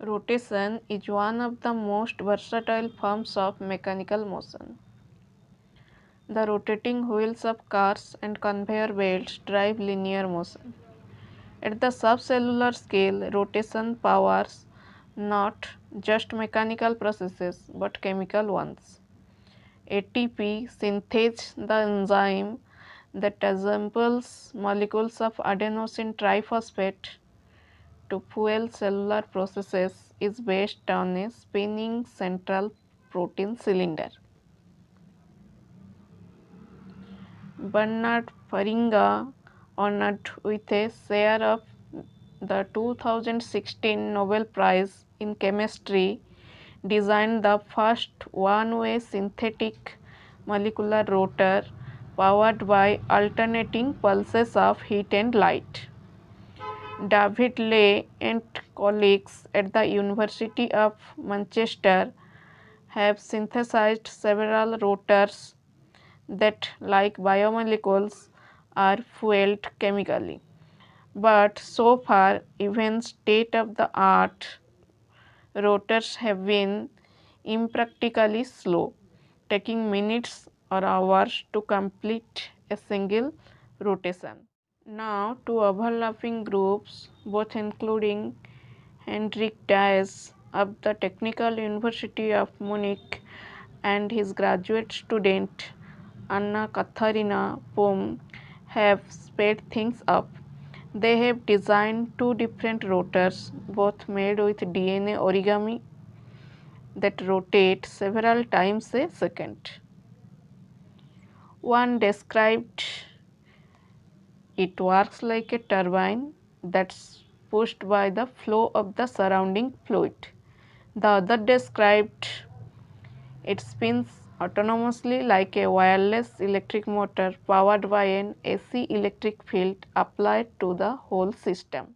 Rotation is one of the most versatile forms of mechanical motion. The rotating wheels of cars and conveyor belts drive linear motion. At the subcellular scale, rotation powers not just mechanical processes but chemical ones. ATP synthase, the enzyme that assembles molecules of adenosine triphosphate to fuel cellular processes, is based on a spinning central protein cylinder. Bernard Feringa, honored with a share of the 2016 Nobel Prize in Chemistry, designed the first one-way synthetic molecular rotor powered by alternating pulses of heat and light. David Ley and colleagues at the University of Manchester have synthesized several rotors that, like biomolecules, are fueled chemically. But so far, even state-of-the-art rotors have been impractically slow, taking minutes or hours to complete a single rotation. Now, two overlapping groups, both including Hendrik Dies of the Technical University of Munich and his graduate student Anna Katharina Pohm, have sped things up. They have designed two different rotors, both made with DNA origami that rotate several times a second. One described it works like a turbine that's pushed by the flow of the surrounding fluid. The other described it spins autonomously like a wireless electric motor powered by an AC electric field applied to the whole system.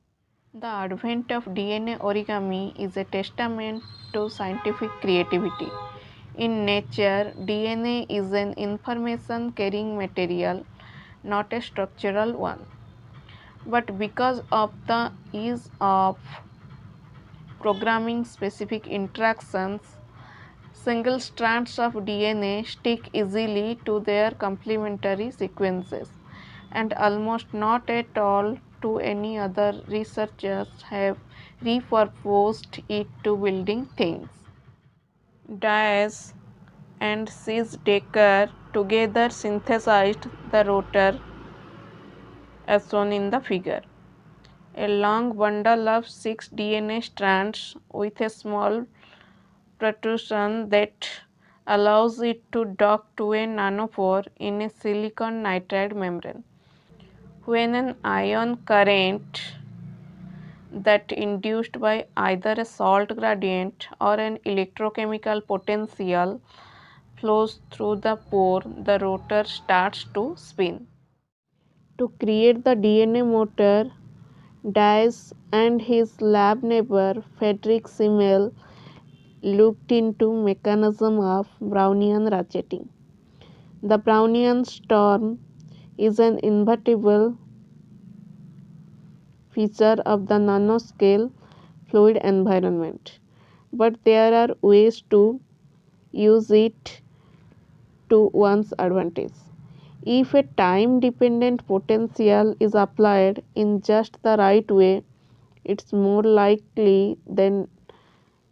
The advent of DNA origami is a testament to scientific creativity. In nature, DNA is an information carrying material, not a structural one. But because of the ease of programming specific interactions, single strands of DNA stick easily to their complementary sequences and almost not at all to any other. Researchers have repurposed it to building things. Dias and Cis Decker together synthesized the rotor as shown in the figure. A long bundle of 6 DNA strands with a small protrusion that allows it to dock to a nanopore in a silicon nitride membrane. When an ion current that induced by either a salt gradient or an electrochemical potential flows through the pore, the rotor starts to spin. To create the DNA motor, Dice and his lab neighbor Frederick Simmel looked into mechanism of Brownian ratcheting. The Brownian storm is an inevitable feature of the nanoscale fluid environment, but there are ways to use it to one's advantage. If a time-dependent potential is applied in just the right way, it's more likely than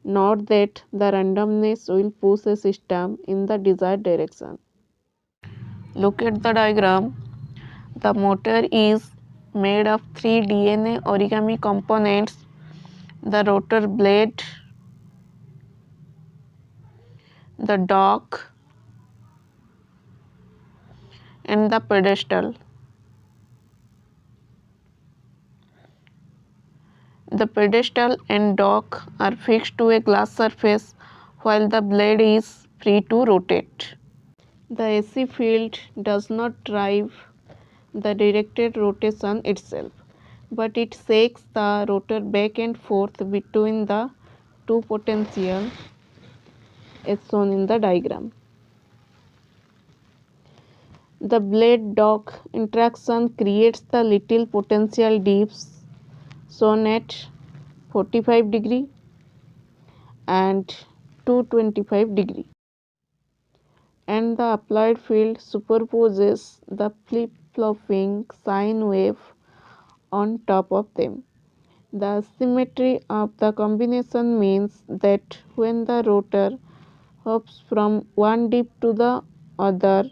not that the randomness will push a system in the desired direction. Look at the diagram. The motor is made of 3 DNA origami components: the rotor blade, the dock, and the pedestal. The pedestal and dock are fixed to a glass surface while the blade is free to rotate. The AC field does not drive the directed rotation itself, but it shakes the rotor back and forth between the two potentials as shown in the diagram. The blade dock interaction creates the little potential dips shown at 45 degree. and 225 degree, and the applied field superposes the flip-flopping sine wave on top of them. The symmetry of the combination means that when the rotor hops from one dip to the other,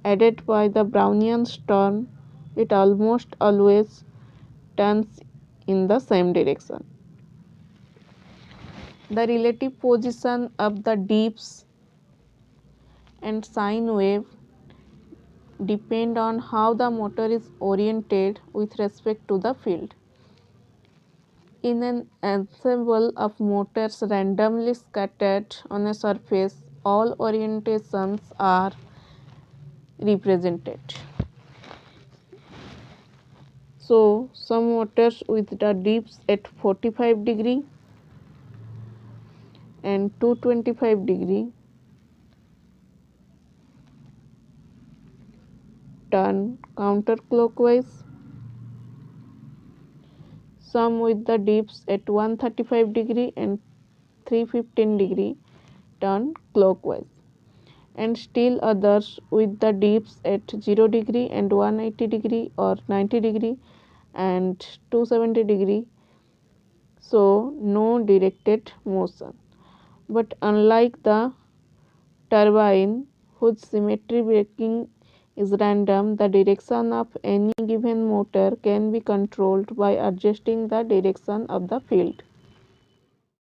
aided by the Brownian storm, it almost always turns in the same direction. The relative position of the dips and sine wave depend on how the motor is oriented with respect to the field. In an ensemble of motors randomly scattered on a surface, all orientations are represented. So, some motors with the dips at 45 degree and 225 degree turn counterclockwise. Some with the dips at 135 degree and 315 degree turn clockwise, and still others with the dips at 0 degree and 180 degree or 90 degree and 270 degree, so no directed motion. But unlike the turbine, whose symmetry breaking is random, the direction of any given motor can be controlled by adjusting the direction of the field.